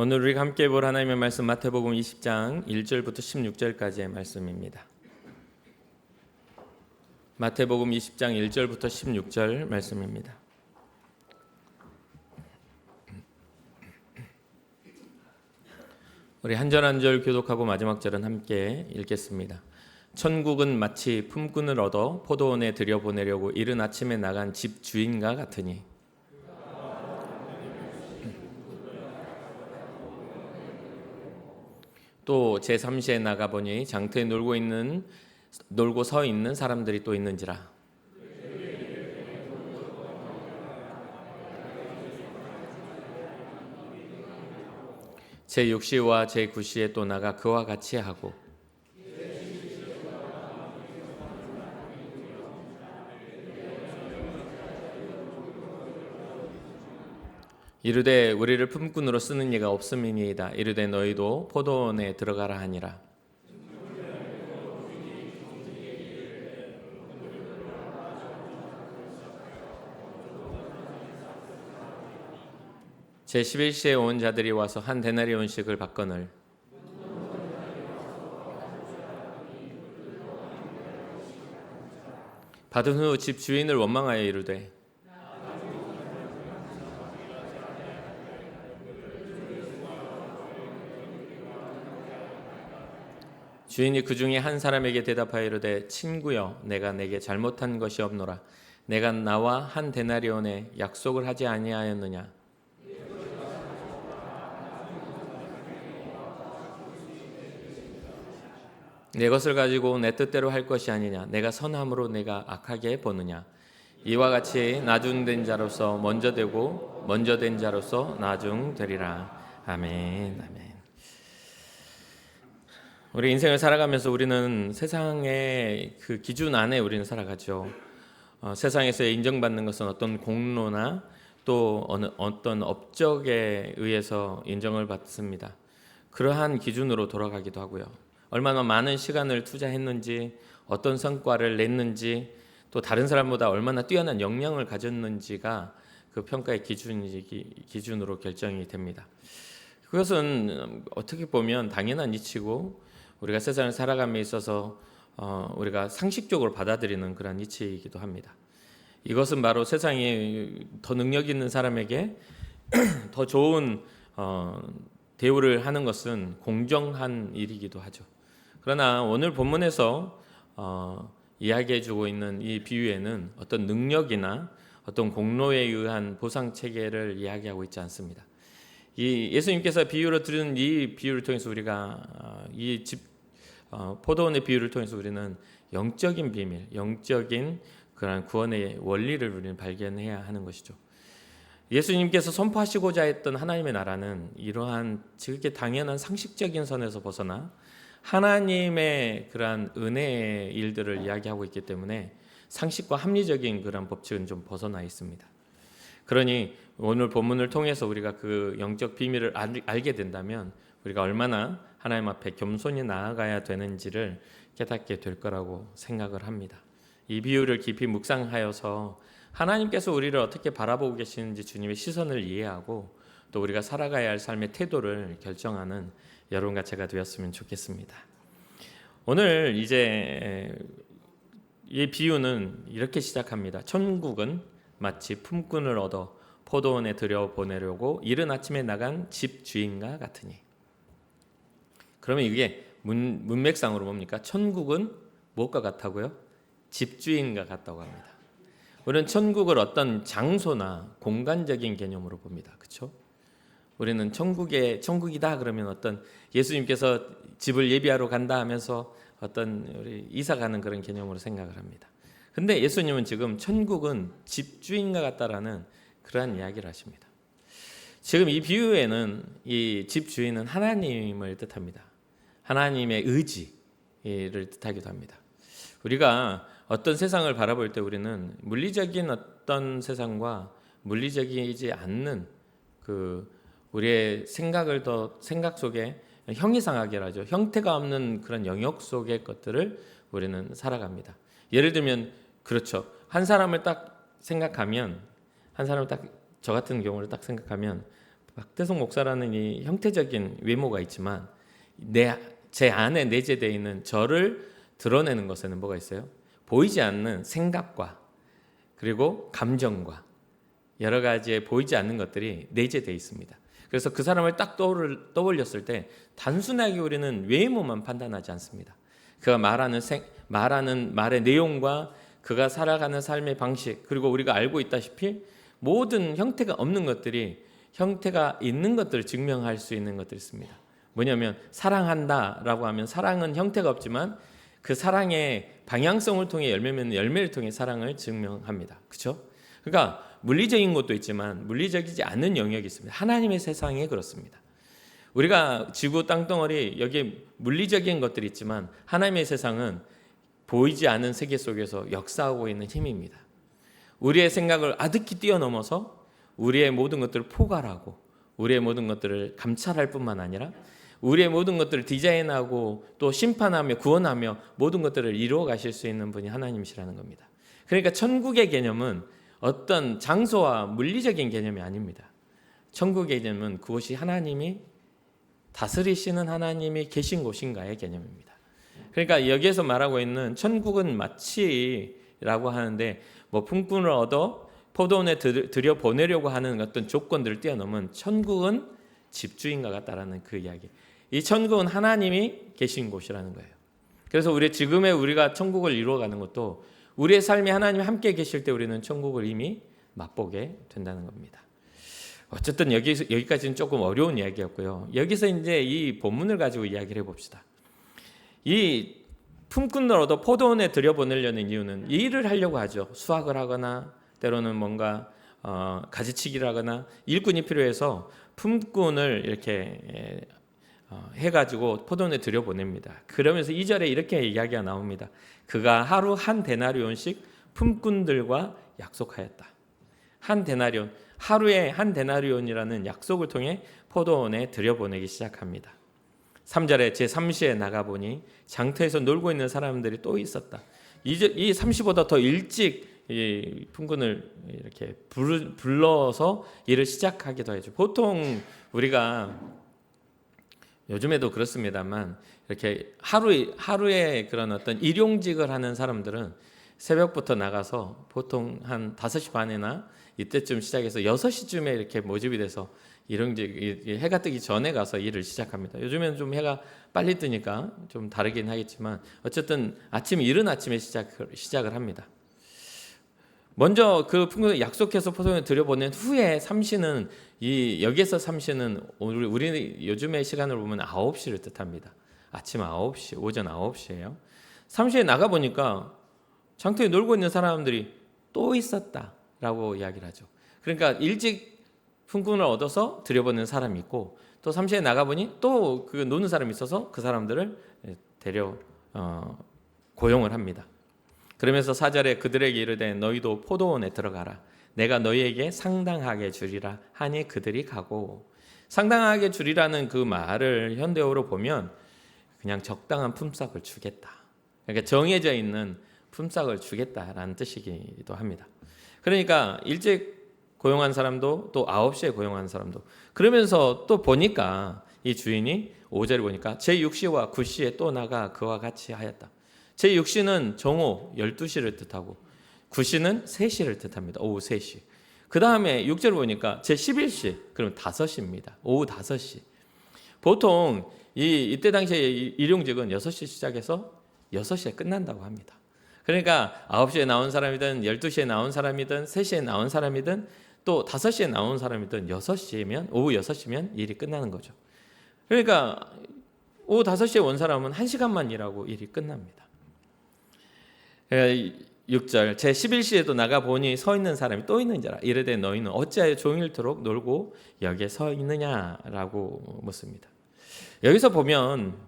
오늘 우리가 함께 볼 하나님의 말씀 마태복음 20장 1절부터 16절까지의 말씀입니다. 마태복음 20장 1절부터 16절 말씀입니다. 우리 한 절 한 절 교독하고 마지막 절은 함께 읽겠습니다. 천국은 마치 품꾼을 얻어 포도원에 들여보내려고 이른 아침에 나간 집 주인과 같으니 또 제3시에 나가보니 장터에 놀고 서 있는 사람들이 또 있는지라. 제6시와 제9시에 또 나가 그와 같이 하고 이르되 우리를 품꾼으로 쓰는 이가 없음이니이다. 이르되 너희도 포도원에 들어가라 하니라. 제11시에 온 자들이 와서 한 데나리온씩을 받거늘 받은 후 집 주인을 원망하여 이르되 주인이 그 중에 한 사람에게 대답하여 이르되 친구여 내가 내게 잘못한 것이 없노라. 내가 나와 한 데나리온에 약속을 하지 아니하였느냐. 내 것을 가지고 내 뜻대로 할 것이 아니냐. 내가 선함으로 내가 악하게 보느냐. 이와 같이 나중된 자로서 먼저 되고 먼저 된 자로서 나중되리라. 아멘. 아멘. 우리 인생을 살아가면서 우리는 세상의 그 기준 안에 우리는 살아가죠. 세상에서 인정받는 것은 어떤 공로나 또 어떤 업적에 의해서 인정을 받습니다. 그러한 기준으로 돌아가기도 하고요. 얼마나 많은 시간을 투자했는지, 어떤 성과를 냈는지, 또 다른 사람보다 얼마나 뛰어난 역량을 가졌는지가 그 평가의 기준으로 결정이 됩니다. 그것은 어떻게 보면 당연한 이치고 우리가 세상을 살아감에 있어서 우리가 상식적으로 받아들이는 그런 이치이기도 합니다. 이것은 바로 세상에 더 능력 있는 사람에게 더 좋은 대우를 하는 것은 공정한 일이기도 하죠. 그러나 오늘 본문에서 이야기해주고 있는 이 비유에는 어떤 능력이나 어떤 공로에 의한 보상 체계를 이야기하고 있지 않습니다. 이 예수님께서 비유로 들은 이 비유를 통해서 우리가 이 포도원의 비유를 통해서 우리는 영적인 비밀, 영적인 그런 구원의 원리를 우리는 발견해야 하는 것이죠. 예수님께서 선포하시고자 했던 하나님의 나라는 이러한 지극히 당연한 상식적인 선에서 벗어나 하나님의 그러한 은혜의 일들을 이야기하고 있기 때문에 상식과 합리적인 그런 법칙은 좀 벗어나 있습니다. 그러니 오늘 본문을 통해서 우리가 그 영적 비밀을 알게 된다면 우리가 얼마나 하나님 앞에 겸손히 나아가야 되는지를 깨닫게 될 거라고 생각을 합니다. 이 비유를 깊이 묵상하여서 하나님께서 우리를 어떻게 바라보고 계시는지 주님의 시선을 이해하고 또 우리가 살아가야 할 삶의 태도를 결정하는 여러분과 제가 되었으면 좋겠습니다. 오늘 이제 이 비유는 이렇게 시작합니다. 천국은 마치 품꾼을 얻어 포도원에 들여보내려고 이른 아침에 나간 집 주인과 같으니. 그러면 이게 문맥상으로 뭡니까? 천국은 무엇과 같다고요? 집주인과 같다고 합니다. 우리는 천국을 어떤 장소나 공간적인 개념으로 봅니다. 그렇죠? 우리는 천국이다 그러면 어떤 예수님께서 집을 예비하러 간다 하면서 어떤 우리 이사 가는 그런 개념으로 생각을 합니다. 근데 예수님은 지금 천국은 집주인과 같다라는 그러한 이야기를 하십니다. 지금 이 비유에는 이 집주인은 하나님을 뜻합니다. 하나님의 의지를 뜻하기도 합니다. 우리가 어떤 세상을 바라볼 때 우리는 물리적인 어떤 세상과 물리적이지 않는 그 우리의 생각 속에 형이상하게라죠. 형태가 없는 그런 영역 속의 것들을 우리는 살아갑니다. 예를 들면 그렇죠. 한 사람을 딱 생각하면 저 같은 경우를 딱 생각하면 박대성 목사라는 이 형태적인 외모가 있지만 제 안에 내재되어 있는 저를 드러내는 것에는 뭐가 있어요? 보이지 않는 생각과 그리고 감정과 여러 가지의 보이지 않는 것들이 내재되어 있습니다. 그래서 그 사람을 딱 떠올렸을 때 단순하게 우리는 외모만 판단하지 않습니다. 그가 말하는 말의 내용과 그가 살아가는 삶의 방식, 그리고 우리가 알고 있다시피 모든 형태가 없는 것들이 형태가 있는 것들을 증명할 수 있는 것들이 있습니다. 뭐냐면 사랑한다라고 하면 사랑은 형태가 없지만 그 사랑의 방향성을 통해 열매맺는 열매를 통해 사랑을 증명합니다. 그렇죠? 그러니까 물리적인 것도 있지만 물리적이지 않은 영역이 있습니다. 하나님의 세상에 그렇습니다. 우리가 지구 땅덩어리 여기에 물리적인 것들이 있지만 하나님의 세상은 보이지 않은 세계 속에서 역사하고 있는 힘입니다. 우리의 생각을 아득히 뛰어넘어서 우리의 모든 것들을 포괄하고 우리의 모든 것들을 감찰할 뿐만 아니라 우리의 모든 것들을 디자인하고 또 심판하며 구원하며 모든 것들을 이루어 가실 수 있는 분이 하나님이시라는 겁니다. 그러니까 천국의 개념은 어떤 장소와 물리적인 개념이 아닙니다. 천국의 개념은 그곳이 하나님이 다스리시는 하나님이 계신 곳인가의 개념입니다. 그러니까 여기에서 말하고 있는 천국은 마치라고 하는데 뭐 품꾼을 얻어 포도원에 들여 보내려고 하는 어떤 조건들을 뛰어넘은 천국은 집주인과 같다라는 그 이야기. 이 천국은 하나님이 계신 곳이라는 거예요. 그래서 지금의 우리가 천국을 이루어가는 것도 우리의 삶이 하나님이 함께 계실 때 우리는 천국을 이미 맛보게 된다는 겁니다. 어쨌든 여기까지는 조금 어려운 이야기였고요. 여기서 이제 이 본문을 가지고 이야기를 해봅시다. 이 품꾼을 얻어 포도원에 들여보내려는 이유는 일을 하려고 하죠. 수확을 하거나 때로는 뭔가 가지치기를 하거나 일꾼이 필요해서 품꾼을 이렇게 해가지고 포도원에 들여보냅니다. 그러면서 2절에 이렇게 이야기가 나옵니다. 그가 하루 한 데나리온씩 품꾼들과 약속하였다. 한 데나리온, 하루에 한 데나리온이라는 약속을 통해 포도원에 들여보내기 시작합니다. 3절에 제3시에 나가보니 장터에서 놀고 있는 사람들이 또 있었다. 이 3시보다 더 일찍 이 품꾼을 이렇게 불러서 일을 시작하기도 하죠. 보통 우리가 요즘에도 그렇습니다만 이렇게 하루에 그런 어떤 일용직을 하는 사람들은 새벽부터 나가서 보통 한 5시 반이나 이때쯤 시작해서 6시쯤에 이렇게 모집이 돼서 일용직 해가 뜨기 전에 가서 일을 시작합니다. 요즘에는 좀 해가 빨리 뜨니까 좀 다르긴 하겠지만 어쨌든 이른 아침에 시작을 합니다. 먼저 그 품꾼을 약속해서 포도원에 들여보낸 후에 3시는 여기에서 3시는 우리 요즘의 시간으로 보면 9시를 뜻합니다. 아침 9시, 오전 9시예요. 3시에 나가보니까 장터에 놀고 있는 사람들이 또 있었다라고 이야기를 하죠. 그러니까 일찍 품꾼을 얻어서 들여보낸 사람이 있고 또 3시에 나가보니 또 그 노는 사람이 있어서 그 사람들을 고용을 합니다. 그러면서 4절에 그들에게 이르되 너희도 포도원에 들어가라. 내가 너희에게 상당하게 주리라 하니 그들이 가고. 상당하게 주리라는 그 말을 현대어로 보면 그냥 적당한 품삯을 주겠다. 그러니까 정해져 있는 품삯을 주겠다라는 뜻이기도 합니다. 그러니까 일찍 고용한 사람도 또 9시에 고용한 사람도 그러면서 또 보니까 이 주인이 5절에 보니까 제6시와 9시에 또 나가 그와 같이 하였다. 제6시는 정오 12시를 뜻하고 9시는 3시를 뜻합니다. 오후 3시. 그 다음에 6절을 보니까 제11시 그럼 5시입니다. 오후 5시. 보통 이때 당시에 일용직은 6시 시작해서 6시에 끝난다고 합니다. 그러니까 9시에 나온 사람이든 12시에 나온 사람이든 3시에 나온 사람이든 또 5시에 나온 사람이든 오후 6시면 일이 끝나는 거죠. 그러니까 오후 5시에 온 사람은 1시간만 일하고 일이 끝납니다. 6절 제11시에도 나가보니 서 있는 사람이 또 있는지라 이르되 너희는 어찌하여 종일토록 놀고 여기에 서 있느냐라고 묻습니다. 여기서 보면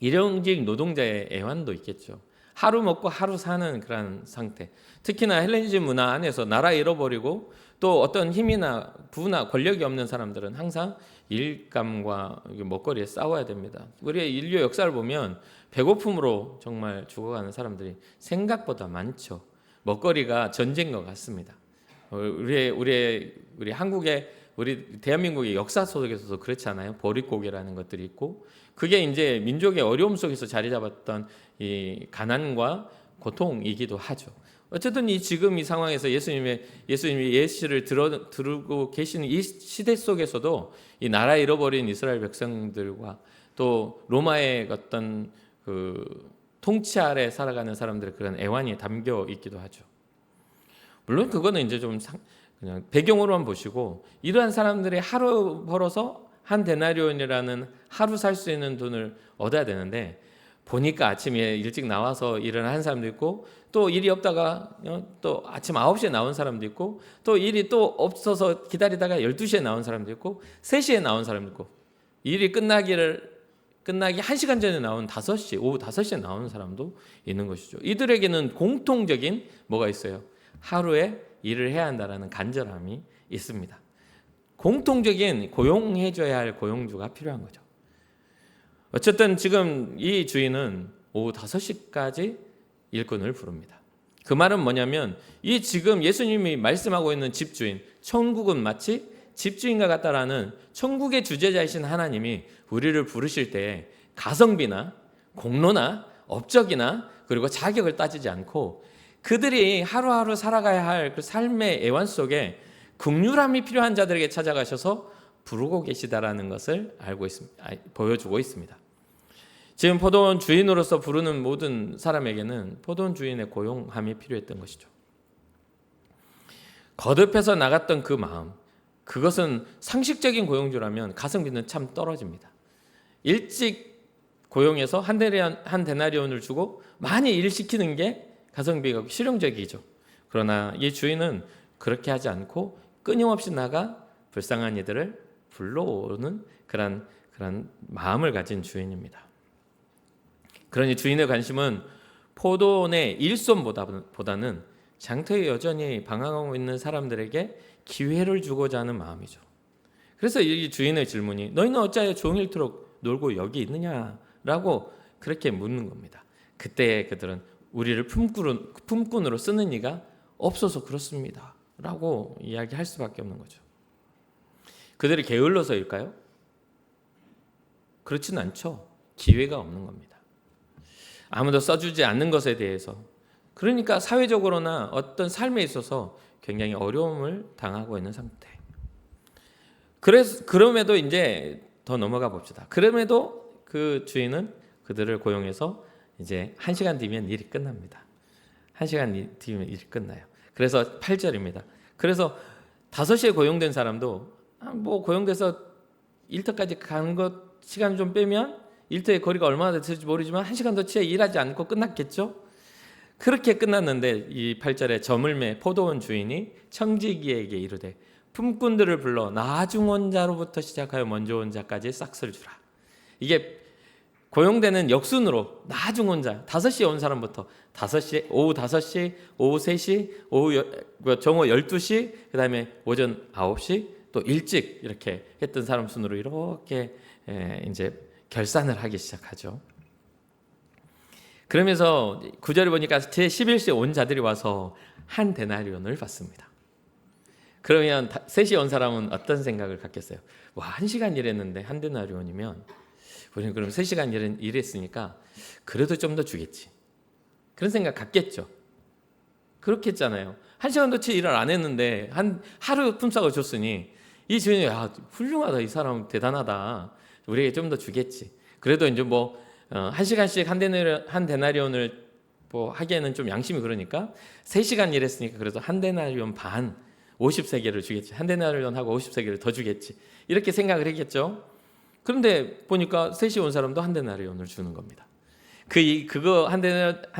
일용직 노동자의 애환도 있겠죠. 하루 먹고 하루 사는 그런 상태. 특히나 헬레니즘 문화 안에서 나라 잃어버리고 또 어떤 힘이나 부나 권력이 없는 사람들은 항상 일감과 먹거리에 싸워야 됩니다. 우리의 인류 역사를 보면 배고픔으로 정말 죽어가는 사람들이 생각보다 많죠. 먹거리가 전쟁과 같습니다. 우리 한국의 우리 대한민국의 역사 속에서도 그렇지 않아요? 보릿고개라는 것들이 있고, 그게 이제 민족의 어려움 속에서 자리 잡았던 이 가난과 고통이기도 하죠. 어쨌든 지금 이 상황에서 예수님이 예시를 들고 계시는 이 시대 속에서도 이 나라 잃어버린 이스라엘 백성들과 또 로마의 어떤 그 통치 아래 살아가는 사람들의 그런 애환이 담겨 있기도 하죠. 물론 그거는 이제 좀 그냥 배경으로만 보시고, 이러한 사람들이 하루 벌어서 한 데나리온이라는 하루 살 수 있는 돈을 얻어야 되는데, 보니까 아침에 일찍 나와서 일을 한 사람도 있고, 또 일이 없다가 또 아침 9시에 나온 사람도 있고, 또 일이 또 없어서 기다리다가 12시에 나온 사람도 있고, 3시에 나온 사람도 있고, 일이 끝나기 1시간 전에 나온 오후 5시에 나오는 사람도 있는 것이죠. 이들에게는 공통적인 뭐가 있어요? 하루에 일을 해야 한다는 간절함이 있습니다. 공통적인 고용해줘야 할 고용주가 필요한 거죠. 어쨌든 지금 이 주인은 오후 5시까지 일꾼을 부릅니다. 그 말은 뭐냐면, 이 지금 예수님이 말씀하고 있는 집주인, 천국은 마치 집주인과 같다라는 천국의 주재자이신 하나님이 우리를 부르실 때 가성비나 공로나 업적이나 그리고 자격을 따지지 않고, 그들이 하루하루 살아가야 할 그 삶의 애환 속에 긍휼함이 필요한 자들에게 찾아가셔서 부르고 계시다라는 것을 보여주고 있습니다. 지금 포도원 주인으로서 부르는 모든 사람에게는 포도원 주인의 고용함이 필요했던 것이죠. 거듭해서 나갔던 그 마음, 그것은 상식적인 고용주라면 가성비는 참 떨어집니다. 일찍 고용해서 한 데나리온을 주고 많이 일시키는 게 가성비가 실용적이죠. 그러나 이 주인은 그렇게 하지 않고 끊임없이 나가 불쌍한 이들을 불러오는 그런 마음을 가진 주인입니다. 그러니 주인의 관심은 포도원의 일손보다는 장터에 여전히 방황하고 있는 사람들에게 기회를 주고자 하는 마음이죠. 그래서 이 주인의 질문이, 너희는 어찌하여 종일토록 놀고 여기 있느냐라고 그렇게 묻는 겁니다. 그때 그들은 우리를 품꾼으로 쓰는 이가 없어서 그렇습니다 라고 이야기할 수밖에 없는 거죠. 그들이 게을러서일까요? 그렇진 않죠. 기회가 없는 겁니다. 아무도 써주지 않는 것에 대해서, 그러니까 사회적으로나 어떤 삶에 있어서 굉장히 어려움을 당하고 있는 상태. 그럼에도 이제 더 넘어가 봅시다. 그럼에도 그 주인은 그들을 고용해서 이제 1시간 뒤면 일이 끝납니다. 1시간 뒤면 일이 끝나요. 그래서 8절입니다. 그래서 5시에 고용된 사람도 뭐 고용돼서 일터까지 가는 것 시간 좀 빼면 일터의 거리가 얼마나 될지 모르지만 1시간 더 채 일하지 않고 끝났겠죠. 그렇게 끝났는데 이 8절에 저물매 포도원 주인이 청지기에게 이르되 품꾼들을 불러 나중 온 자로부터 시작하여 먼저 온 자까지 싹쓸 주라. 이게 고용되는 역순으로 나중 온 자, 5시에 온 사람부터 오후 5시, 오후 3시, 정오 12시, 그 다음에 오전 9시, 또 일찍 이렇게 했던 사람 순으로 이렇게 이제 결산을 하기 시작하죠. 그러면서 9절에 보니까 제11시에 온 자들이 와서 한 데나리온을 받습니다. 그러면 3시에 온 사람은 어떤 생각을 갖겠어요? 와, 1시간 일했는데 한 데나리온이면 우리는 그럼 3시간 일했으니까 그래도 좀 더 주겠지. 그런 생각 갖겠죠. 그렇게 했잖아요. 1시간 더 채 일을 안 했는데 하루 품삯을 줬으니 이 주인이 훌륭하다, 이 사람 대단하다, 우리에게 좀 더 주겠지. 그래도 이제 뭐 1시간씩 한 데나리온을 뭐 하기에는 좀 양심이 그러니까 3시간 일했으니까 그래도 한 데나리온 반 50세겔을 주겠지. 한 데나리온하고 50세겔을 더 주겠지. 이렇게 생각을 했겠죠. 그런데 보니까 3시에 온 사람도 한 데나리온을 주는 겁니다. 그거 한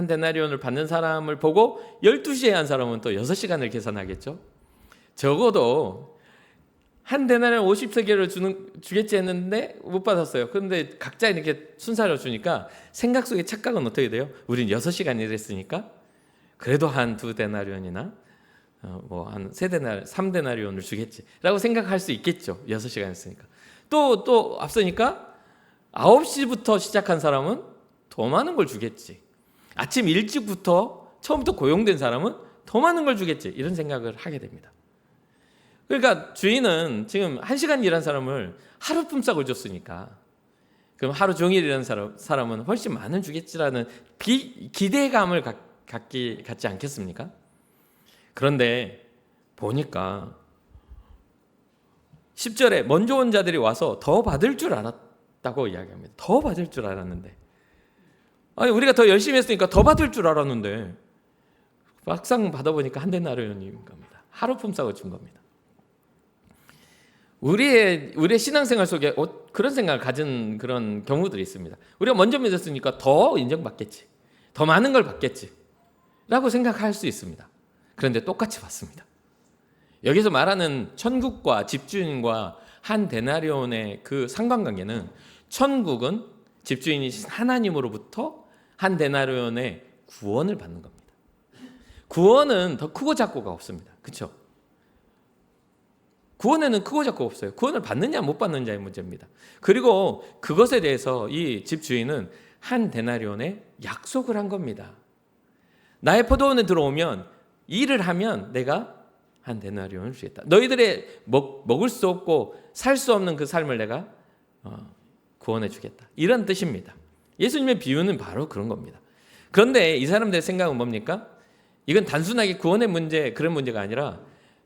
데나리온을 받는 사람을 보고 12시에 한 사람은 또 6시간을 계산하겠죠. 적어도 한 데나리온 50세겔을 주겠지 했는데 못 받았어요. 그런데 각자 이렇게 순서로 주니까 생각 속에 착각은 어떻게 돼요? 우린 6시간 일했으니까 그래도 한 2데나리온이나 한 3데나리온을 주겠지라고 생각할 수 있겠죠. 6시간 했으니까. 또 앞서니까 9시부터 시작한 사람은 더 많은 걸 주겠지. 아침 일찍부터 처음부터 고용된 사람은 더 많은 걸 주겠지. 이런 생각을 하게 됩니다. 그러니까 주인은 지금 1시간 일한 사람을 하루 품삯을 줬으니까 그럼 하루 종일 일한 사람은 훨씬 많은 주겠지라는 기대감을 갖지 않겠습니까? 그런데 보니까 10절에 먼저 온 자들이 와서 더 받을 줄 알았다고 이야기합니다. 더 받을 줄 알았는데, 아니 우리가 더 열심히 했으니까 더 받을 줄 알았는데 막상 받아보니까 한 데나리온인 겁니다. 하루 품삯을 준 겁니다. 우리의 신앙생활 속에 그런 생각을 가진 그런 경우들이 있습니다. 우리가 먼저 믿었으니까 더 인정받겠지, 더 많은 걸 받겠지 라고 생각할 수 있습니다. 그런데 똑같이 받습니다. 여기서 말하는 천국과 집주인과 한 데나리온의 그 상관관계는, 천국은 집주인이신 하나님으로부터 한 데나리온의 구원을 받는 겁니다. 구원은 더 크고 작고가 없습니다. 그렇죠? 구원에는 크고 작고 없어요. 구원을 받느냐 못 받느냐의 문제입니다. 그리고 그것에 대해서 이 집주인은 한 데나리온에 약속을 한 겁니다. 나의 포도원에 들어오면 일을 하면 내가 한 데나리온을 주겠다. 너희들의 먹을 수 없고 살 수 없는 그 삶을 내가 구원해 주겠다. 이런 뜻입니다. 예수님의 비유는 바로 그런 겁니다. 그런데 이 사람들의 생각은 뭡니까? 이건 단순하게 구원의 문제, 그런 문제가 아니라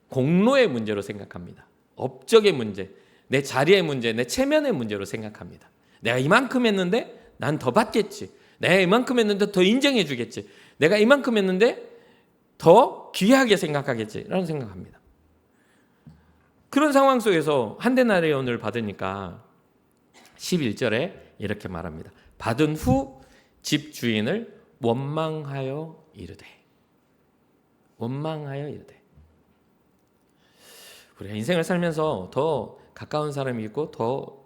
공로의 문제로 생각합니다. 업적의 문제, 내 자리의 문제, 내 체면의 문제로 생각합니다. 내가 이만큼 했는데 난 더 받겠지. 내가 이만큼 했는데 더 인정해 주겠지. 내가 이만큼 했는데 더 귀하게 생각하겠지 라는 생각합니다. 그런 상황 속에서 한 데나리온을 받으니까 11절에 이렇게 말합니다. 받은 후 집주인을 원망하여 이르되. 원망하여 이르되. 우리가 인생을 살면서 더 가까운 사람이 있고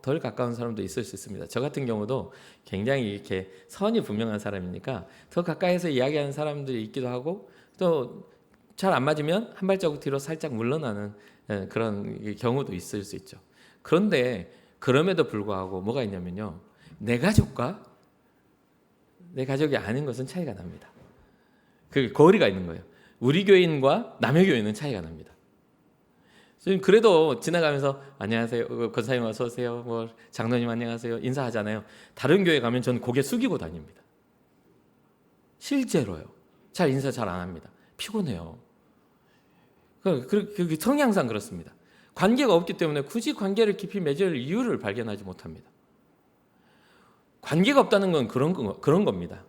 덜 가까운 사람도 있을 수 있습니다. 저 같은 경우도 굉장히 이렇게 선이 분명한 사람이니까 더 가까이서 이야기하는 사람들이 있기도 하고, 또 잘 안 맞으면 한 발자국 뒤로 살짝 물러나는 그런 경우도 있을 수 있죠. 그런데 그럼에도 불구하고 뭐가 있냐면요, 내 가족과 내 가족이 아닌 것은 차이가 납니다. 그 거리가 있는 거예요. 우리 교인과 남의 교인은 차이가 납니다. 그래도 지나가면서 안녕하세요, 권사님 어서 오세요, 뭐 장로님 안녕하세요 인사하잖아요. 다른 교회 가면 저는 고개 숙이고 다닙니다. 실제로요. 인사 잘 안 합니다. 피곤해요. 그 성향상 그렇습니다. 관계가 없기 때문에 굳이 관계를 깊이 맺을 이유를 발견하지 못합니다. 관계가 없다는 건 그런 겁니다.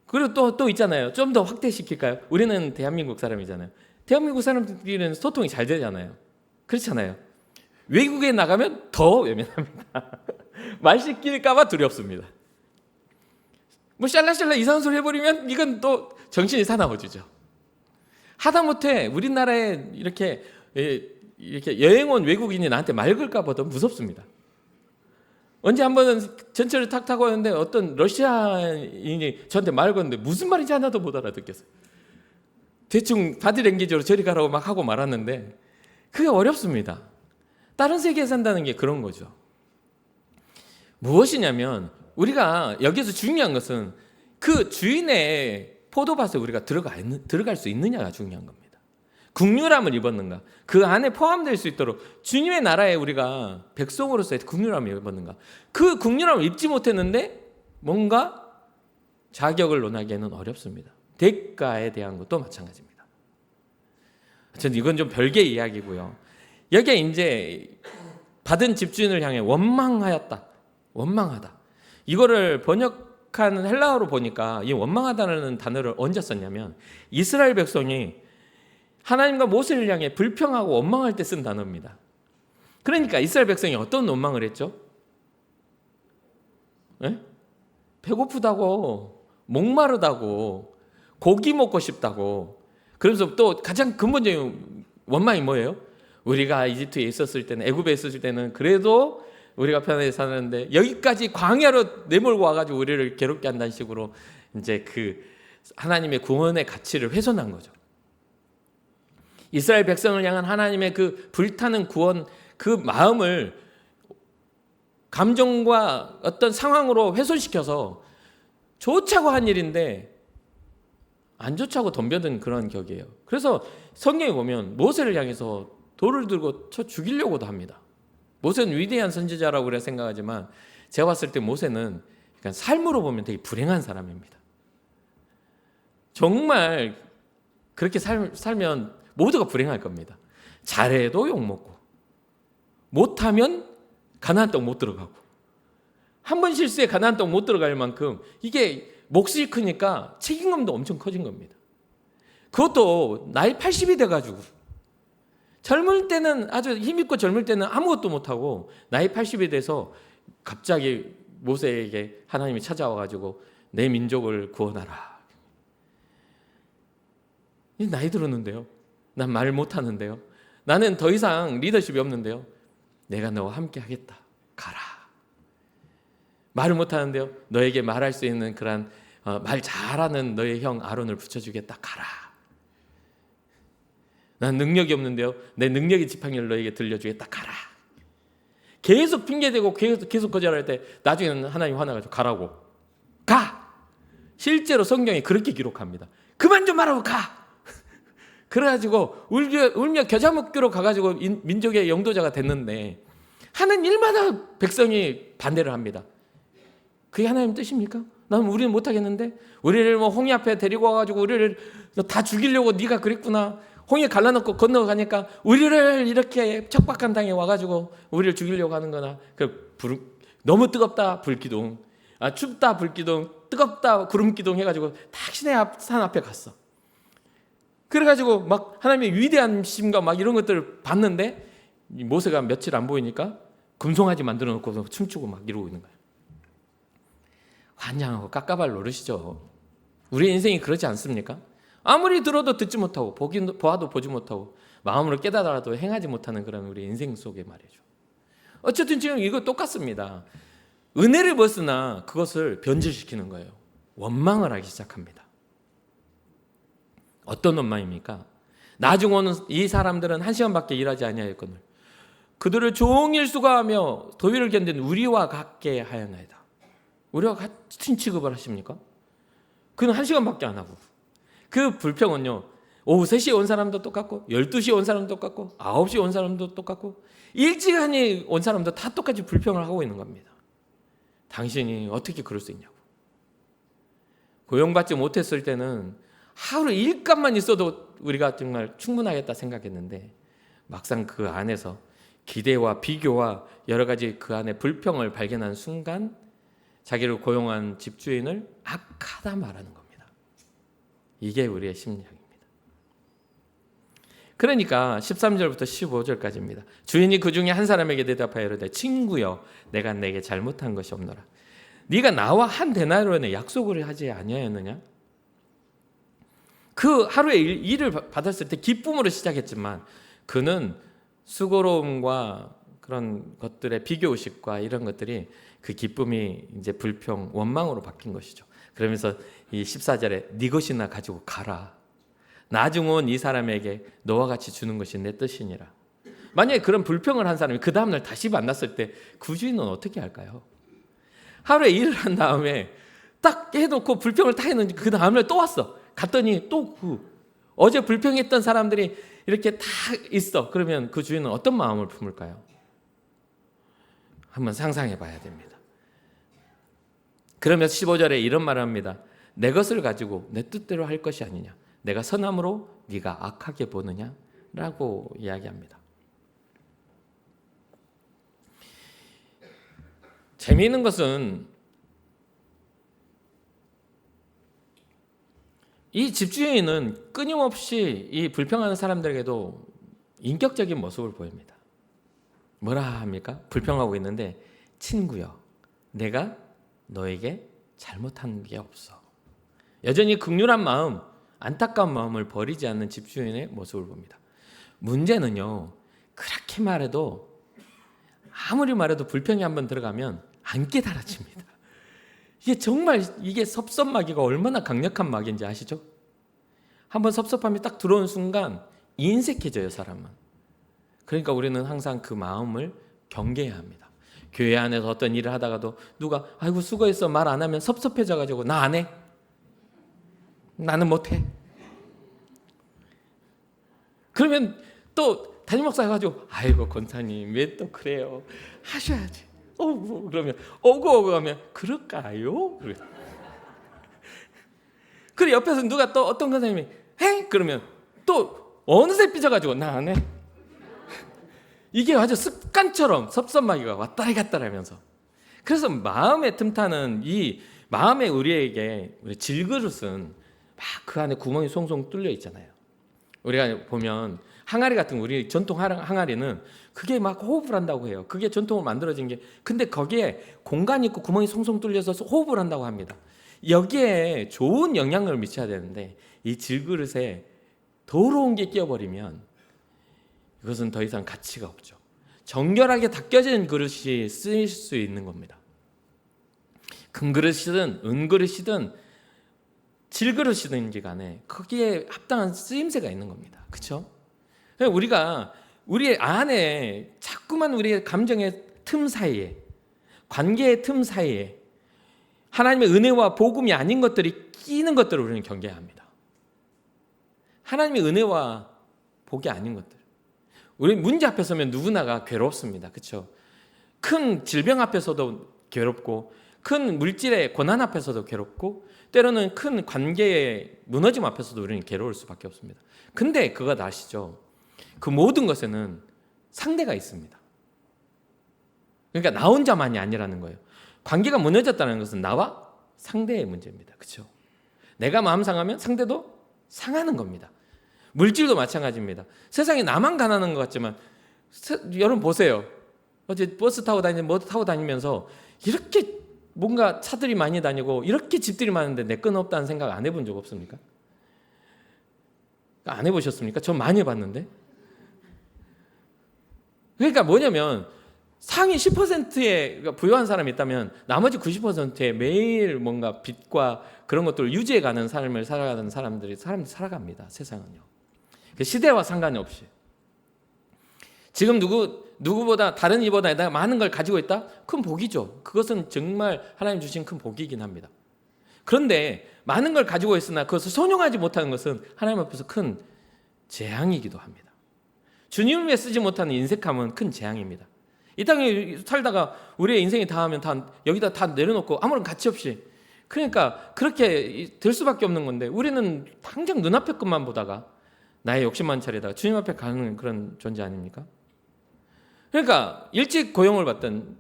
그리고 또 있잖아요. 좀 더 확대시킬까요? 우리는 대한민국 사람이잖아요. 대한민국 사람들끼리는 소통이 잘 되잖아요. 그렇잖아요. 외국에 나가면 더 외면합니다. 말 시킬까봐 두렵습니다. 뭐 샬라샬라 이상한 소리 해버리면 이건 또 정신이 사나워지죠. 하다못해 우리나라에 이렇게 여행 온 외국인이 나한테 말 걸까봐 더 무섭습니다. 언제 한 번은 전철을 탁 타고 왔는데 어떤 러시아인이 저한테 말 걸었는데 무슨 말인지 하나도 못 알아듣겠어요. 대충 바디랭귀지로 저리 가라고 막 하고 말았는데 그게 어렵습니다. 다른 세계에 산다는 게 그런 거죠. 무엇이냐면 우리가 여기서 중요한 것은 그 주인의 포도밭에 우리가 들어갈 수 있느냐가 중요한 겁니다. 국률함을 입었는가, 그 안에 포함될 수 있도록 주님의 나라에 우리가 백성으로서의 국률함을 입었는가. 그 국률함을 입지 못했는데 뭔가 자격을 논하기에는 어렵습니다. 대가에 대한 것도 마찬가지입니다. 저는 이건 좀 별개의 이야기고요. 여기에 이제 받은 집주인을 향해 원망하였다, 원망하다. 이거를 번역한 헬라어로 보니까 이 원망하다는 단어를 언제 썼냐면 이스라엘 백성이 하나님과 모세를 향해 불평하고 원망할 때 쓴 단어입니다. 그러니까 이스라엘 백성이 어떤 원망을 했죠? 네? 배고프다고, 목마르다고, 고기 먹고 싶다고. 그래서 또 가장 근본적인 원망이 뭐예요? 우리가 이집트에 있었을 때는, 애굽에 있었을 때는 그래도 우리가 편하게 사는데 여기까지 광야로 내몰고 와가지고 우리를 괴롭게 한다는 식으로 이제 그 하나님의 구원의 가치를 훼손한 거죠. 이스라엘 백성을 향한 하나님의 그 불타는 구원, 그 마음을 감정과 어떤 상황으로 훼손시켜서 좋자고 한 일인데 안 좋자고 덤벼든 그런 격이에요. 그래서 성경에 보면 모세를 향해서 돌을 들고 쳐 죽이려고도 합니다. 모세는 위대한 선지자라고 그래 생각하지만 제가 봤을 때 모세는 그러니까 삶으로 보면 되게 불행한 사람입니다. 정말 그렇게 살면 모두가 불행할 겁니다. 잘해도 욕먹고 못하면 가나안 땅 못 들어가고 한 번 실수에 가나안 땅 못 들어갈 만큼 이게 몫이 크니까 책임감도 엄청 커진 겁니다. 그것도 나이 80이 돼가지고 젊을 때는 아주 힘있고 젊을 때는 아무것도 못하고 나이 80이 돼서 갑자기 모세에게 하나님이 찾아와가지고 내 민족을 구원하라. 나이 들었는데요. 난 말 못하는데요. 나는 더 이상 리더십이 없는데요. 내가 너와 함께 하겠다. 가라. 말을 못하는데요. 너에게 말할 수 있는 그런 말 잘하는 너의 형 아론을 붙여주겠다. 가라. 난 능력이 없는데요. 내 능력의 지팡이를 너에게 들려주겠다. 가라. 계속 핑계대고 계속 거절할 때 나중에는 하나님 화나가지고 가라고. 가. 실제로 성경이 그렇게 기록합니다. 그만 좀 하라고 가. 그래가지고 울며 겨자 먹기로 가가지고 민족의 영도자가 됐는데 하는 일마다 백성이 반대를 합니다. 그게 하나님 뜻입니까? 나는 우리는 못하겠는데 우리를 뭐 홍해 앞에 데리고 와가지고 우리를 다 죽이려고 네가 그랬구나. 홍해 갈라놓고 건너가니까 우리를 이렇게 척박한 땅에 와가지고 우리를 죽이려고 하는 거나 너무 뜨겁다 불기둥, 춥다 불기둥, 뜨겁다 구름기둥 해가지고 딱 시내 산 앞에 갔어. 그래가지고 막 하나님의 위대한 심과 막 이런 것들을 봤는데 모세가 며칠 안 보이니까 금송아지 만들어 놓고 춤추고 막 이러고 있는 거예요. 환장하고 깝깝할 노릇이죠. 우리 인생이 그렇지 않습니까? 아무리 들어도 듣지 못하고 보아도 보지 못하고 마음으로 깨달아도 행하지 못하는 그런 우리 인생 속에 말이죠. 어쨌든 지금 이거 똑같습니다. 은혜를 벗으나 그것을 변질시키는 거예요. 원망을 하기 시작합니다. 어떤 원망입니까? 나중 오는 이 사람들은 1시간밖에 일하지 아니하였거늘 그들을 종일 수고하며 더위를 견딘 우리와 같게 하였나이다. 우리와 같은 취급을 하십니까? 그는 1시간밖에 안 하고 그 불평은요 오후 3시에 온 사람도 똑같고 12시에 온 사람도 똑같고 9시에 온 사람도 똑같고 일찍하니 온 사람도 다 똑같이 불평을 하고 있는 겁니다. 당신이 어떻게 그럴 수 있냐고. 고용받지 못했을 때는 하루 일감만 있어도 우리가 정말 충분하겠다 생각했는데 막상 그 안에서 기대와 비교와 여러 가지 그 안에 불평을 발견한 순간 자기를 고용한 집주인을 악하다 말하는 겁니다. 이게 우리의 심리학입니다. 그러니까 13절부터 15절까지입니다. 주인이 그 중에 한 사람에게 대답하여 이르되 친구여 내가 내게 잘못한 것이 없노라. 네가 나와 한 데나리온의 약속을 하지 아니하였느냐? 그 하루에 일을 받았을 때 기쁨으로 시작했지만 그는 수고로움과 그런 것들의 비교의식과 이런 것들이 그 기쁨이 이제 불평, 원망으로 바뀐 것이죠. 그러면서 이 14절에 네 것이나 가지고 가라. 나중 온 이 사람에게 너와 같이 주는 것이 내 뜻이니라. 만약에 그런 불평을 한 사람이 그 다음날 다시 만났을 때 그 주인은 어떻게 할까요? 하루에 일을 한 다음에 딱 해놓고 불평을 딱 했는데 그 다음날 또 왔어. 갔더니 또 어제 불평했던 사람들이 이렇게 다 있어. 그러면 그 주인은 어떤 마음을 품을까요? 한번 상상해 봐야 됩니다. 그러면서 15절에 이런 말을 합니다. 내 것을 가지고 내 뜻대로 할 것이 아니냐. 내가 선함으로 네가 악하게 보느냐? 라고 이야기합니다. 재미있는 것은 이 집주인은 끊임없이 이 불평하는 사람들에게도 인격적인 모습을 보입니다. 뭐라 합니까? 불평하고 있는데 친구여 내가 너에게 잘못한 게 없어. 여전히 긍휼한 마음, 안타까운 마음을 버리지 않는 집주인의 모습을 봅니다. 문제는요 그렇게 말해도 아무리 말해도 불평이 한번 들어가면 안 깨달아집니다. 이게 정말 이게 섭섭마귀가 얼마나 강력한 마귀인지 아시죠? 한번 섭섭함이 딱 들어온 순간 인색해져요 사람은. 그러니까 우리는 항상 그 마음을 경계해야 합니다. 교회 안에서 어떤 일을 하다가도 누가 아이고 수고했어 말 안 하면 섭섭해져가지고 나 안 해. 나는 못해. 그러면 또 담임 목사 해가지고 아이고 권사님 왜 또 그래요? 하셔야지. 그러면 오고 하면 그럴까요? 그래 옆에서 누가 또 어떤 권사님이 해? 그러면 또 어느새 삐져가지고 나 안 해. 이게 아주 습관처럼 섭섭마귀가 왔다리 갔다리 하면서, 그래서 마음의 틈타는 이 마음의 우리에게 우리 질그릇은 막 그 안에 구멍이 송송 뚫려 있잖아요. 우리가 보면 항아리 같은 우리 전통 항아리는 그게 막 호흡을 한다고 해요. 그게 전통으로 만들어진 게, 근데 거기에 공간이 있고 구멍이 송송 뚫려서 호흡을 한다고 합니다. 여기에 좋은 영향을 미쳐야 되는데 이 질그릇에 더러운 게 끼어버리면 이것은 더 이상 가치가 없죠. 정결하게 닦여진 그릇이 쓰일 수 있는 겁니다. 금그릇이든 은그릇이든 질그릇이든지 간에 거기에 합당한 쓰임새가 있는 겁니다. 그렇죠? 우리가 우리 안에 자꾸만 우리의 감정의 틈 사이에, 관계의 틈 사이에 하나님의 은혜와 복음이 아닌 것들이 끼는 것들을 우리는 경계해야 합니다. 하나님의 은혜와 복이 아닌 것들. 우리 문제 앞에 서면 누구나가 괴롭습니다. 그렇죠? 큰 질병 앞에서도 괴롭고, 큰 물질의 고난 앞에서도 괴롭고, 때로는 큰 관계의 무너짐 앞에서도 우리는 괴로울 수밖에 없습니다. 근데 그거 아시죠? 그 모든 것에는 상대가 있습니다. 그러니까 나 혼자만이 아니라는 거예요. 관계가 무너졌다는 것은 나와 상대의 문제입니다. 그렇죠? 내가 마음 상하면 상대도 상하는 겁니다. 물질도 마찬가지입니다. 세상에 나만 가난한 것 같지만 여러분 보세요. 어제 버스 타고 다니면서 뭐 타고 다니면서 이렇게 뭔가 차들이 많이 다니고 이렇게 집들이 많은데 내 건 없다는 생각 안 해본 적 없습니까? 안 해보셨습니까? 전 많이 해봤는데. 그러니까 뭐냐면 상위 10%의 부유한 사람이 있다면 나머지 90%의 매일 뭔가 빚과 그런 것들을 유지해가는 삶을 살아가는 사람들이 살아갑니다. 세상은요. 시대와 상관이 없이. 지금 누구보다 다른 이보다 내가 많은 걸 가지고 있다? 큰 복이죠. 그것은 정말 하나님 주신 큰 복이긴 합니다. 그런데 많은 걸 가지고 있으나 그것을 선용하지 못하는 것은 하나님 앞에서 큰 재앙이기도 합니다. 주님을 위해 쓰지 못하는 인색함은 큰 재앙입니다. 이 땅에 살다가 우리의 인생이 다하면 다 여기다 다 내려놓고 아무런 가치 없이, 그러니까 그렇게 될 수밖에 없는 건데 우리는 당장 눈앞에 것만 보다가 나의 욕심만 차리다가 주님 앞에 가는 그런 존재 아닙니까? 그러니까 일찍 고용을 받든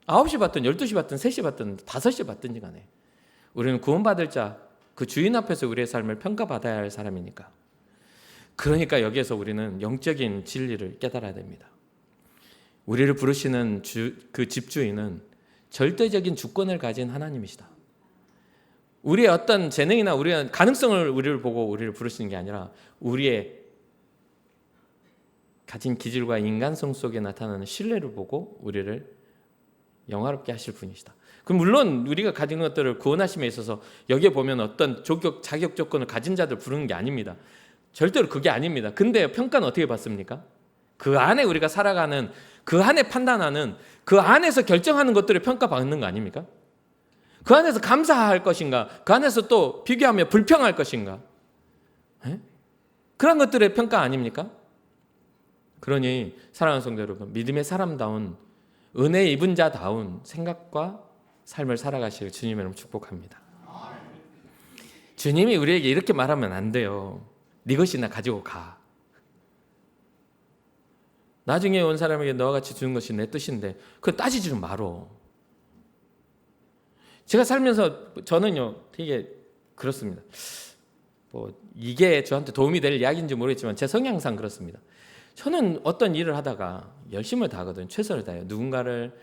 9시 받든 12시 받든 3시 받든 5시 받든지 간에 우리는 구원받을 자, 그 주인 앞에서 우리의 삶을 평가받아야 할 사람이니까. 그러니까 여기에서 우리는 영적인 진리를 깨달아야 됩니다. 우리를 부르시는 그 집주인은 절대적인 주권을 가진 하나님이시다. 우리의 어떤 재능이나 우리의 가능성을 우리를 보고 우리를 부르시는 게 아니라 우리의 가진 기질과 인간성 속에 나타나는 신뢰를 보고 우리를 영화롭게 하실 분이시다. 그럼 물론 우리가 가진 것들을 구원하심에 있어서 여기에 보면 어떤 자격 조건을 가진 자들 부르는 게 아닙니다. 절대로 그게 아닙니다. 근데 평가는 어떻게 받습니까? 그 안에 우리가 살아가는, 그 안에 판단하는, 그 안에서 결정하는 것들을 평가받는 거 아닙니까? 그 안에서 감사할 것인가, 그 안에서 또 비교하며 불평할 것인가, 그런 것들의 평가 아닙니까? 그러니 사랑하는 성도 여러분, 믿음의 사람다운, 은혜 입은 자다운 생각과 삶을 살아가시길 주님의 이름으로 축복합니다. 주님이 우리에게 이렇게 말하면 안 돼요. 네 것이나 가지고 가. 나중에 온 사람에게 너와 같이 주는 것이 내 뜻인데 그거 따지지 좀 말어. 제가 살면서 저는요 되게 그렇습니다. 뭐 이게 저한테 도움이 될 이야기인지 모르겠지만 제 성향상 그렇습니다. 저는 어떤 일을 하다가 열심을 다하거든요. 최선을 다해요. 누군가를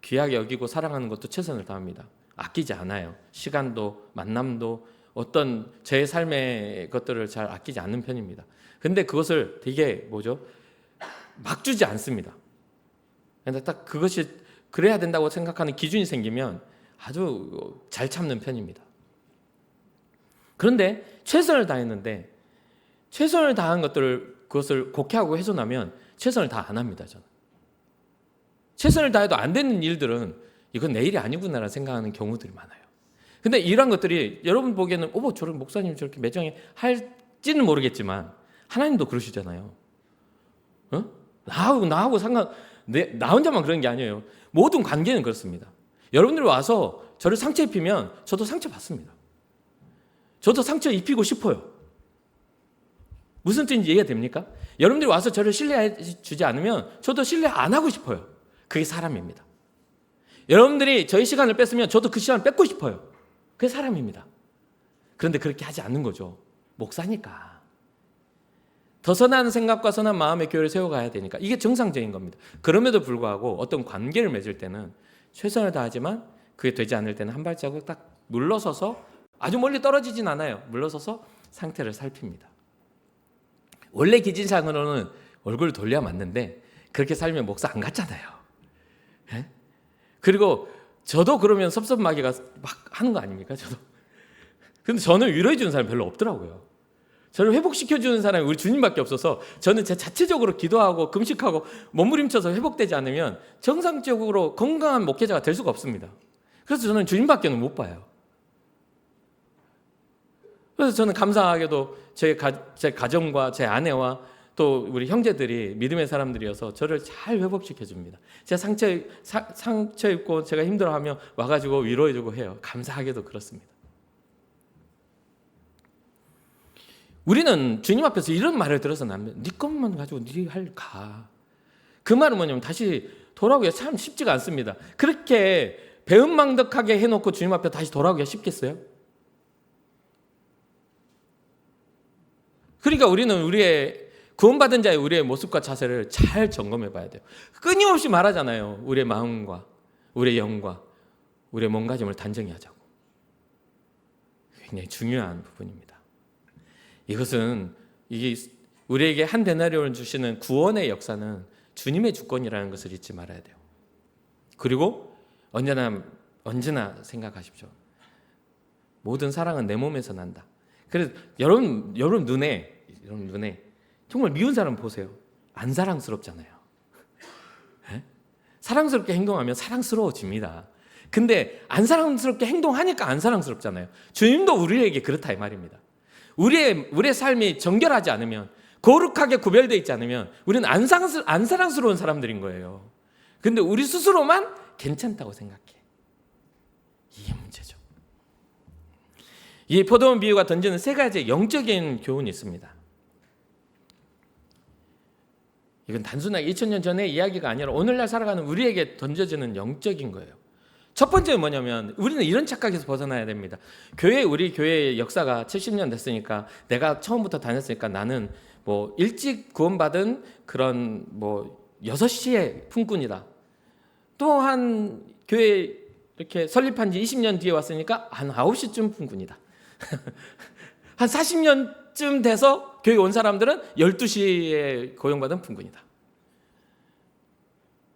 귀하게 여기고 사랑하는 것도 최선을 다합니다. 아끼지 않아요. 시간도 만남도 어떤 제 삶의 것들을 잘 아끼지 않는 편입니다. 근데 그것을 되게 막 주지 않습니다. 근데 딱 그것이 그래야 된다고 생각하는 기준이 생기면 아주 잘 참는 편입니다. 그런데 최선을 다했는데 최선을 다한 것들을 그것을 곡해하고 훼손하면 최선을 다 안 합니다. 저는 최선을 다해도 안 되는 일들은 이건 내 일이 아니구나라는 생각하는 경우들이 많아요. 근데 이런 것들이 여러분 보기에는 저런 목사님 저렇게 매정해 할지는 모르겠지만 하나님도 그러시잖아요. 나하고 나 혼자만 그런 게 아니에요. 모든 관계는 그렇습니다. 여러분들이 와서 저를 상처 입히면 저도 상처 받습니다. 저도 상처 입히고 싶어요. 무슨 뜻인지 이해가 됩니까? 여러분들이 와서 저를 신뢰해 주지 않으면 저도 신뢰 안 하고 싶어요. 그게 사람입니다. 여러분들이 저희 시간을 뺐으면 저도 그 시간을 뺏고 싶어요. 그게 사람입니다. 그런데 그렇게 하지 않는 거죠. 목사니까. 더 선한 생각과 선한 마음의 교회를 세워가야 되니까 이게 정상적인 겁니다. 그럼에도 불구하고 어떤 관계를 맺을 때는 최선을 다하지만 그게 되지 않을 때는 한 발자국 딱 물러서서 아주 멀리 떨어지진 않아요. 물러서서 상태를 살핍니다. 원래 기질상으로는 얼굴을 돌려야 맞는데 그렇게 살면 목사 안 같잖아요. 예? 그리고 저도 그러면 섭섭마귀가 막 하는 거 아닙니까? 저도. 근데 저는 위로해 주는 사람이 별로 없더라고요. 저를 회복시켜 주는 사람이 우리 주님밖에 없어서 저는 제 자체적으로 기도하고 금식하고 몸부림쳐서 회복되지 않으면 정상적으로 건강한 목회자가 될 수가 없습니다. 그래서 저는 주님밖에는 못 봐요. 그래서 저는 감사하게도 제 가정과 제 아내와 또 우리 형제들이 믿음의 사람들이어서 저를 잘 회복시켜 줍니다. 제가 상처 입고 제가 힘들어하면 와가지고 위로해 주고 해요. 감사하게도 그렇습니다. 우리는 주님 앞에서 이런 말을 들어서는 안 돼. 네 것만 가지고 네 할 가. 그 말은 뭐냐면 다시 돌아오기가 참 쉽지가 않습니다. 그렇게 배은망덕하게 해놓고 주님 앞에 다시 돌아오기가 쉽겠어요? 그러니까 우리는 우리의 구원받은 자의 우리의 모습과 자세를 잘 점검해 봐야 돼요. 끊임없이 말하잖아요. 우리의 마음과 우리의 영과 우리의 몸가짐을 단정히 하자고. 굉장히 중요한 부분입니다. 이것은 이게 우리에게 한 데나리온을 주시는 구원의 역사는 주님의 주권이라는 것을 잊지 말아야 돼요. 그리고 언제나 생각하십시오. 모든 사랑은 내 몸에서 난다. 그래서 여러분 눈에 정말 미운 사람 보세요. 안 사랑스럽잖아요. 네? 사랑스럽게 행동하면 사랑스러워집니다. 근데 안 사랑스럽게 행동하니까 안 사랑스럽잖아요. 주님도 우리에게 그렇다 이 말입니다. 우리의 삶이 정결하지 않으면, 거룩하게 구별되어 있지 않으면 우리는 안 사랑스러운 사람들인 거예요. 근데 우리 스스로만 괜찮다고 생각해. 이게 문제죠. 이 포도원 비유가 던지는 세 가지의 영적인 교훈이 있습니다. 이건 단순하게 2000년 전의 이야기가 아니라 오늘날 살아가는 우리에게 던져지는 영적인 거예요. 첫 번째는 뭐냐면 우리는 이런 착각에서 벗어나야 됩니다. 우리 교회의 역사가 70년 됐으니까 내가 처음부터 다녔으니까 나는 뭐 일찍 구원받은 그런 뭐 6시의 품꾼이다. 또한 교회 이렇게 설립한 지 20년 뒤에 왔으니까 한 9시쯤 품꾼이다. 한 40년쯤 돼서 교회 온 사람들은 12시에 고용받은 품꾼이다.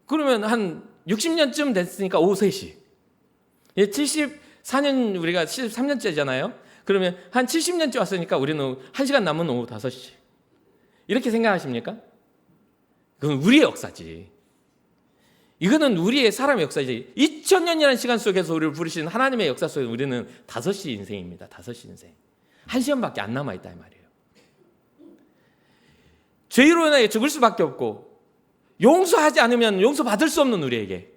그러면 한 60년쯤 됐으니까 오후 3시. 74년 우리가 73년째잖아요. 그러면 한 70년째 왔으니까 우리는 1시간 남은 오후 5시. 이렇게 생각하십니까? 그건 우리의 역사지. 이거는 우리의 사람의 역사지. 2000년이라는 시간 속에서 우리를 부르신 하나님의 역사 속에 우리는 5시 인생입니다. 5시 인생. 1시간밖에 안 남아있다 이 말이에요. 죄로 인하여 죽을 수밖에 없고 용서하지 않으면 용서받을 수 없는 우리에게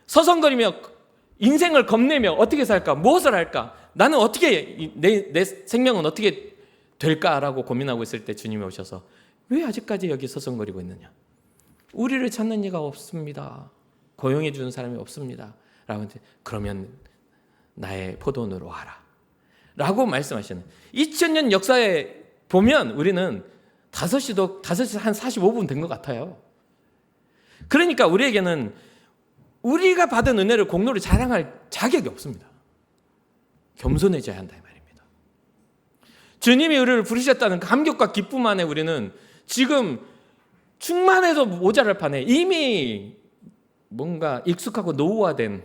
서성거리며 인생을 겁내며 어떻게 살까? 무엇을 할까? 나는 어떻게 내 생명은 어떻게 될까라고 고민하고 있을 때 주님이 오셔서 왜 아직까지 여기 서성거리고 있느냐? 우리를 찾는 이가 없습니다. 고용해 주는 사람이 없습니다. 라고 했는데 그러면 나의 포도원으로 와라. 라고 말씀하시는 2000년 역사에 보면 우리는 5시 한 45분 된 것 같아요. 그러니까 우리에게는 우리가 받은 은혜를 공로를 자랑할 자격이 없습니다. 겸손해져야 한다 이 말입니다. 주님이 우리를 부르셨다는 감격과 기쁨 안에 우리는 지금 충만해서 모자랄 판에 이미 뭔가 익숙하고 노후화된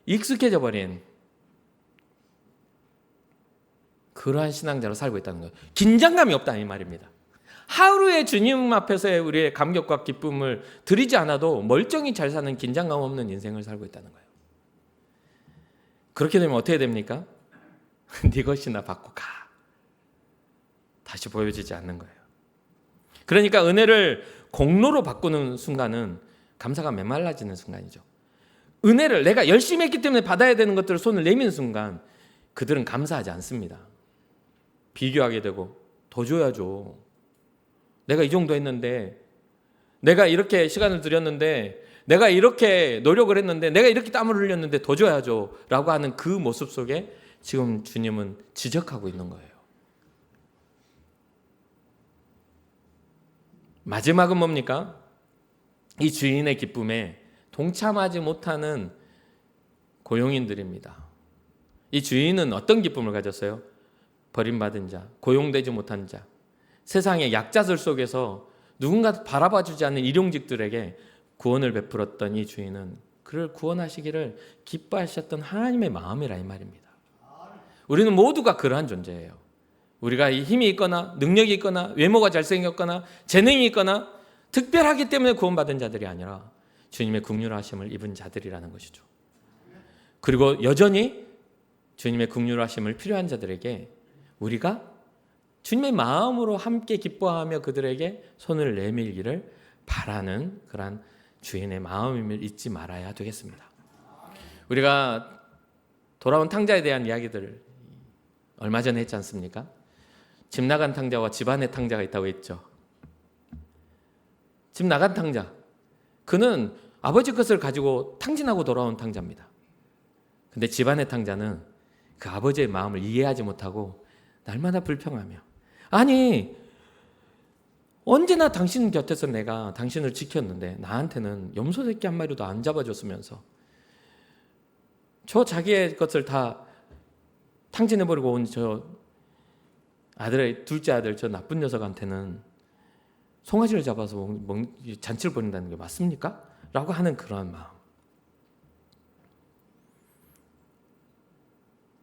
익숙해져 버린 그러한 신앙자로 살고 있다는 거예요. 긴장감이 없다 이 말입니다. 하루에 주님 앞에서의 우리의 감격과 기쁨을 드리지 않아도 멀쩡히 잘 사는 긴장감 없는 인생을 살고 있다는 거예요. 그렇게 되면 어떻게 됩니까? 네 것이나 받고 가. 다시 보여지지 않는 거예요. 그러니까 은혜를 공로로 바꾸는 순간은 감사가 메말라지는 순간이죠. 은혜를 내가 열심히 했기 때문에 받아야 되는 것들을 손을 내미는 순간 그들은 감사하지 않습니다. 비교하게 되고 더 줘야죠. 내가 이 정도 했는데, 내가 이렇게 시간을 들였는데, 내가 이렇게 노력을 했는데, 내가 이렇게 땀을 흘렸는데 더 줘야죠 라고 하는 그 모습 속에 지금 주님은 지적하고 있는 거예요. 마지막은 뭡니까? 이 주인의 기쁨에 동참하지 못하는 고용인들입니다. 이 주인은 어떤 기쁨을 가졌어요? 버림받은 자, 고용되지 못한 자, 세상의 약자들 속에서 누군가 바라봐주지 않는 일용직들에게 구원을 베풀었던 이 주인은 그를 구원하시기를 기뻐하셨던 하나님의 마음이라 이 말입니다. 우리는 모두가 그러한 존재예요. 우리가 힘이 있거나 능력이 있거나 외모가 잘생겼거나 재능이 있거나 특별하기 때문에 구원받은 자들이 아니라 주님의 긍휼하심을 입은 자들이라는 것이죠. 그리고 여전히 주님의 긍휼하심을 필요한 자들에게 우리가 주님의 마음으로 함께 기뻐하며 그들에게 손을 내밀기를 바라는 그러한 주인의 마음임을 잊지 말아야 되겠습니다. 우리가 돌아온 탕자에 대한 이야기들을 얼마 전에 했지 않습니까? 집 나간 탕자와 집 안의 탕자가 있다고 했죠. 집 나간 탕자, 그는 아버지 것을 가지고 탕진하고 돌아온 탕자입니다. 근데 집 안의 탕자는 그 아버지의 마음을 이해하지 못하고 날마다 불평하며, 아니 언제나 당신 곁에서 내가 당신을 지켰는데 나한테는 염소 새끼 한 마리도 안 잡아줬으면서 저 자기의 것을 다 탕진해버리고 온 저 아들의 둘째 아들 저 나쁜 녀석한테는 송아지를 잡아서 잔치를 벌인다는 게 맞습니까? 라고 하는 그러한 마음.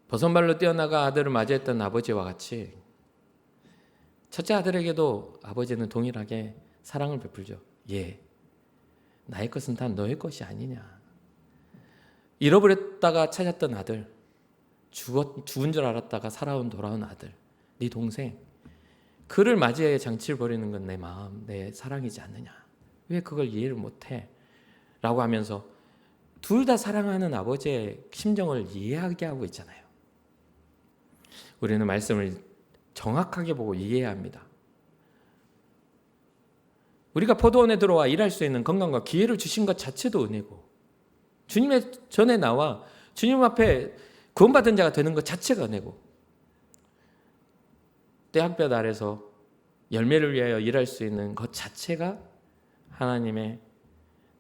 버선발로 뛰어나가 아들을 맞이했던 아버지와 같이 첫째 아들에게도 아버지는 동일하게 사랑을 베풀죠. 예, 나의 것은 다 너의 것이 아니냐. 잃어버렸다가 찾았던 아들, 죽은 줄 알았다가 살아온 돌아온 아들, 네 동생, 그를 맞이해 장치를 벌이는 건 내 마음, 내 사랑이지 않느냐. 왜 그걸 이해를 못해? 라고 하면서 둘 다 사랑하는 아버지의 심정을 이해하게 하고 있잖아요. 우리는 말씀을 정확하게 보고 이해해야 합니다. 우리가 포도원에 들어와 일할 수 있는 건강과 기회를 주신 것 자체도 은혜고, 주님의 전에 나와 주님 앞에 구원받은 자가 되는 것 자체가 은혜고, 떼학볕 아래서 열매를 위하여 일할 수 있는 것 자체가 하나님의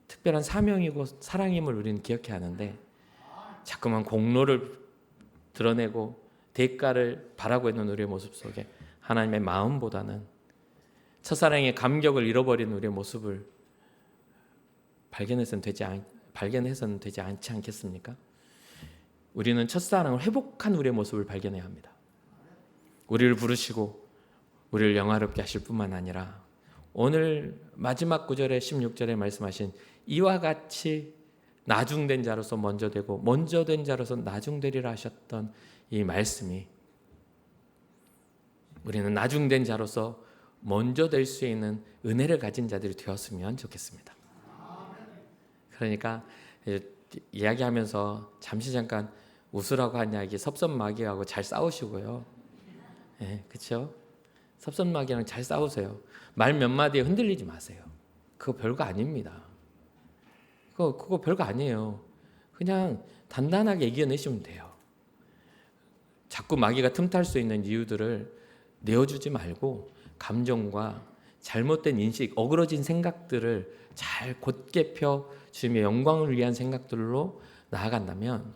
특별한 사명이고 사랑임을 우리는 기억해야 하는데, 자꾸만 공로를 드러내고 대가를 바라고 있는 우리의 모습 속에 하나님의 마음보다는 첫사랑의 감격을 잃어버린 우리의 모습을 발견해서는 되지 않지 않겠습니까? 우리는 첫사랑을 회복한 우리의 모습을 발견해야 합니다. 우리를 부르시고 우리를 영화롭게 하실 뿐만 아니라 오늘 마지막 구절에 16절에 말씀하신 이와 같이 나중된 자로서 먼저 되고 먼저 된 자로서 나중되리라 하셨던 이 말씀이 우리는 나중된 자로서 먼저 될 수 있는 은혜를 가진 자들이 되었으면 좋겠습니다. 그러니까 이야기하면서 잠깐 웃으라고 한 이야기 섭섭마귀하고 잘 싸우시고요. 네, 그렇죠? 섭섭마귀랑 잘 싸우세요. 말 몇 마디에 흔들리지 마세요. 그거 별거 아닙니다. 그거 별거 아니에요. 그냥 단단하게 이겨내시면 돼요. 자꾸 마귀가 틈탈 수 있는 이유들을 내어주지 말고 감정과 잘못된 인식, 어그러진 생각들을 잘 곧게 펴 주님의 영광을 위한 생각들로 나아간다면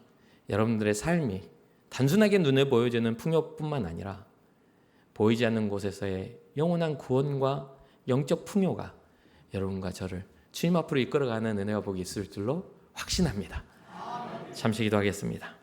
여러분들의 삶이 단순하게 눈에 보여지는 풍요뿐만 아니라 보이지 않는 곳에서의 영원한 구원과 영적 풍요가 여러분과 저를 주님 앞으로 이끌어가는 은혜와 복이 있을 줄로 확신합니다. 잠시 기도하겠습니다.